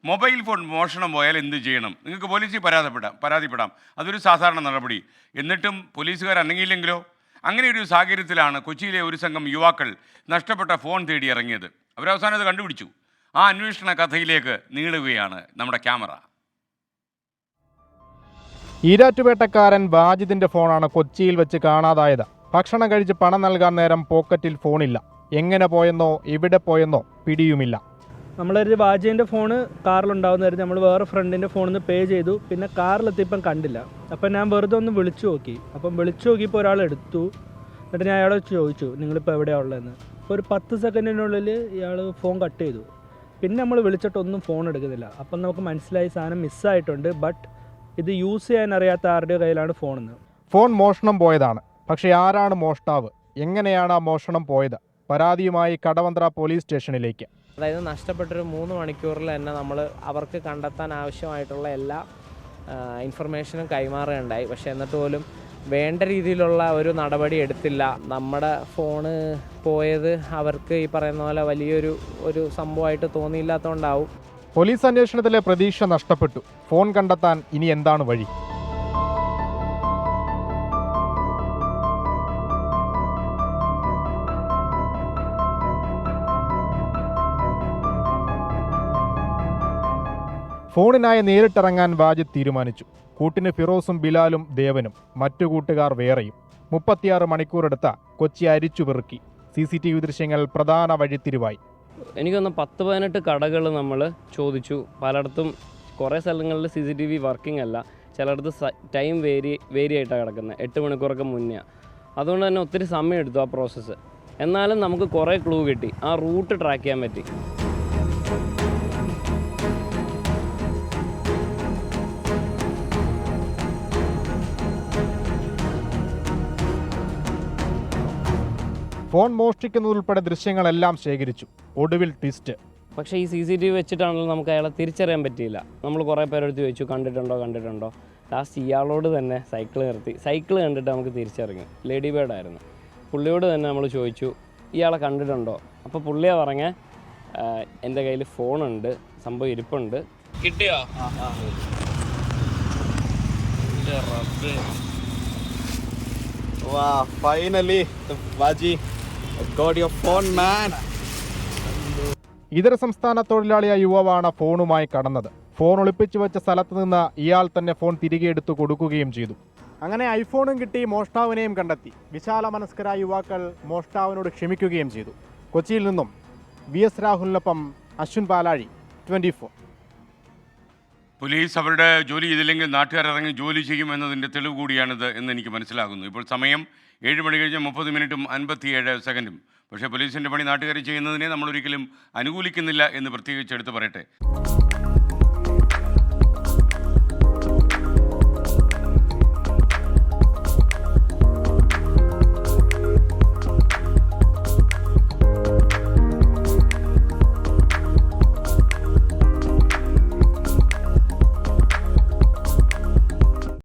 Mobile phone മോഷണം പോയാൽ എന്ത് ചെയ്യണം? നിങ്ങൾക്ക് പോലീസിൽ പരാതിപ്പെടാം. അതൊരു സാധാരണ നടപടി. എന്നിട്ടും പോലീസുകാർ അനങ്ങിയില്ലെങ്കിലോ? അങ്ങനെ ഒരു സാഹചര്യത്തിലാണ് കൊച്ചിയിലെ ഒരു സംഘം യുവാക്കൾ നഷ്ടപ്പെട്ട ഫോൺ തേടി ഇറങ്ങിയത്. അവരവസാനം അത് കണ്ടുപിടിച്ചു. ആ അന്വേഷണ കഥയിലേക്ക് നീളുകയാണ് നമ്മുടെ ക്യാമറ. ഈരാറ്റുപേട്ടക്കാരൻ വാജിദിന്റെ ഫോണാണ് കൊച്ചിയിൽ വെച്ച് കാണാതായത്. ഭക്ഷണം കഴിച്ച് പണം നൽകാൻ നേരം പോക്കറ്റിൽ ഫോണില്ല. എങ്ങനെ പോയെന്നോ എവിടെ പോയെന്നോ പിടിയുമില്ല. നമ്മളൊരു വാജിൻ്റെ ഫോണ് കാറിലുണ്ടാവുന്നതായിരുന്നു. നമ്മൾ വേറെ ഫ്രണ്ടിൻ്റെ ഫോണിൽ നിന്ന് പേ ചെയ്തു. പിന്നെ കാറിലെത്തിയപ്പം കണ്ടില്ല. അപ്പം ഞാൻ വെറുതെ ഒന്ന് വിളിച്ചു നോക്കി. അപ്പം വിളിച്ചു നോക്കിയപ്പോൾ ഒരാൾ എടുത്തു. എന്നിട്ട് ഞാൻ അയാളോട് ചോദിച്ചു, നിങ്ങളിപ്പോൾ എവിടെയാണ് ഉള്ളതെന്ന്. അപ്പോൾ ഒരു 10 സെക്കൻഡിനുള്ളിൽ ഇയാൾ ഫോൺ കട്ട് ചെയ്തു. പിന്നെ നമ്മൾ വിളിച്ചിട്ടൊന്നും ഫോൺ എടുക്കുന്നില്ല. അപ്പം നമുക്ക് മനസ്സിലായി സാധനം മിസ്സായിട്ടുണ്ട്. ബട്ട് ഇത് യൂസ് ചെയ്യാൻ അറിയാത്ത ആരുടെയോ കയ്യിലാണ് ഫോണെന്ന്. ഫോൺ മോഷണം പോയതാണ്. പക്ഷേ ആരാണ് മോഷ്ടാവ്? എങ്ങനെയാണ് ആ മോഷണം പോയത്? പരാതിയുമായി കടവന്ത്ര പോലീസ് സ്റ്റേഷനിലേക്ക്. അതായത് നഷ്ടപ്പെട്ടൊരു 3 മണിക്കൂറിൽ തന്നെ നമ്മൾ അവർക്ക് കണ്ടെത്താൻ ആവശ്യമായിട്ടുള്ള എല്ലാ ഇൻഫർമേഷനും കൈമാറുകയുണ്ടായി. പക്ഷേ എന്നിട്ട് പോലും വേണ്ട രീതിയിലുള്ള ഒരു നടപടി എടുത്തില്ല. നമ്മുടെ ഫോണ് പോയത് അവർക്ക് ഈ പറയുന്ന പോലെ വലിയൊരു സംഭവമായിട്ട് തോന്നിയില്ലാത്തതുകൊണ്ടാവും. പോലീസ് അന്വേഷണത്തിലെ പ്രതീക്ഷ നഷ്ടപ്പെട്ടു. ഫോൺ കണ്ടെത്താൻ ഇനി എന്താണ് വഴി? ഫോണിനായി നേരിട്ടിറങ്ങാൻ വാജിദ് തീരുമാനിച്ചു. കൂട്ടിന് ഫിറോസും ബിലാലും ദേവനും മറ്റു കൂട്ടുകാർ വേറെയും. 36 മണിക്കൂറെടുത്ത കൊച്ചി അരിച്ചു പെറുക്കി. CCTV ദൃശ്യങ്ങൾ പ്രധാന വഴിത്തിരിവായി. എനിക്കൊന്ന് 10-18 കടകൾ നമ്മൾ ചോദിച്ചു. പലയിടത്തും കുറേ സ്ഥലങ്ങളിൽ CCTV വർക്കിംഗ് അല്ല. ചിലയിടത്ത് ടൈം വേരി ആയിട്ടാണ് കിടക്കുന്നത്. 8 മണിക്കൂറൊക്കെ മുന്നേ. അതുകൊണ്ട് തന്നെ ഒത്തിരി സമയം എടുത്തു ആ പ്രോസസ്സ്. എന്നാലും നമുക്ക് കുറേ ക്ലൂ കിട്ടി. ആ റൂട്ട് ട്രാക്ക് ചെയ്യാൻ പറ്റി. ഫോൺ മോഷ്ടിക്കുന്നതുൾപ്പെടെ ദൃശ്യങ്ങളെല്ലാം ശേഖരിച്ചു. ഒടുവിൽ ട്വിസ്റ്റ്. പക്ഷേ ഈ CCTV വെച്ചിട്ടാണല്ലോ നമുക്ക് അയാളെ തിരിച്ചറിയാൻ പറ്റിയില്ല. നമ്മൾ കുറേ പേരെടുത്ത് ചോദിച്ചു, കണ്ടിട്ടുണ്ടോ. ലാസ്റ്റ് ഇയാളോട് തന്നെ സൈക്കിൾ നിർത്തി. സൈക്കിൾ കണ്ടിട്ട് നമുക്ക് തിരിച്ചറിഞ്ഞു. ലേഡി ബേർഡ് ആയിരുന്നു. പുള്ളിയോട് തന്നെ നമ്മൾ ചോദിച്ചു, ഇയാളെ കണ്ടിട്ടുണ്ടോ? അപ്പോൾ പുള്ളിയാ പറഞ്ഞ എൻ്റെ കയ്യിൽ ഫോണുണ്ട്, സംഭവം ഇരിപ്പുണ്ട്. കിട്ടിയോ? Finally, Vaji, I got your phone, man. ഇതര സംസ്ഥാന തൊഴിലാളിയായ യുവാവാണ് ഫോണുമായി കടന്നത്. ഫോൺ ഒളിപ്പിച്ചു വെച്ച സ്ഥലത്ത് നിന്ന് ഇയാൾ തന്നെ ഫോൺ തിരികെ എടുത്തു കൊടുക്കുകയും ചെയ്തു. അങ്ങനെ ഐഫോണും കിട്ടി, മോഷ്ടാവിനെയും കണ്ടെത്തി. വിശാല മനസ്കരായ യുവാക്കൾ മോഷ്ടാവിനോട് ക്ഷമിക്കുകയും ചെയ്തു. കൊച്ചിയിൽ നിന്നും VS രാഹുലിനൊപ്പം അശ്വിൻ പാലാഴി, 24. പോലീസ് അവരുടെ ജോലി ചെയ്തില്ലെങ്കിൽ നാട്ടുകാരിറങ്ങി ജോലി ചെയ്യും എന്നതിൻ്റെ തെളിവ് കൂടിയാണിത് എന്ന് എനിക്ക് മനസ്സിലാകുന്നു. ഇപ്പോൾ സമയം 7 മണി കഴിഞ്ഞ് 30 മിനിറ്റും 57 സെക്കൻഡും. പക്ഷേ പോലീസിൻ്റെ പണി നാട്ടുകാർ ചെയ്യുന്നതിനെ നമ്മളൊരിക്കലും അനുകൂലിക്കുന്നില്ല എന്ന് പ്രത്യേകിച്ച് എടുത്ത് പറയട്ടെ.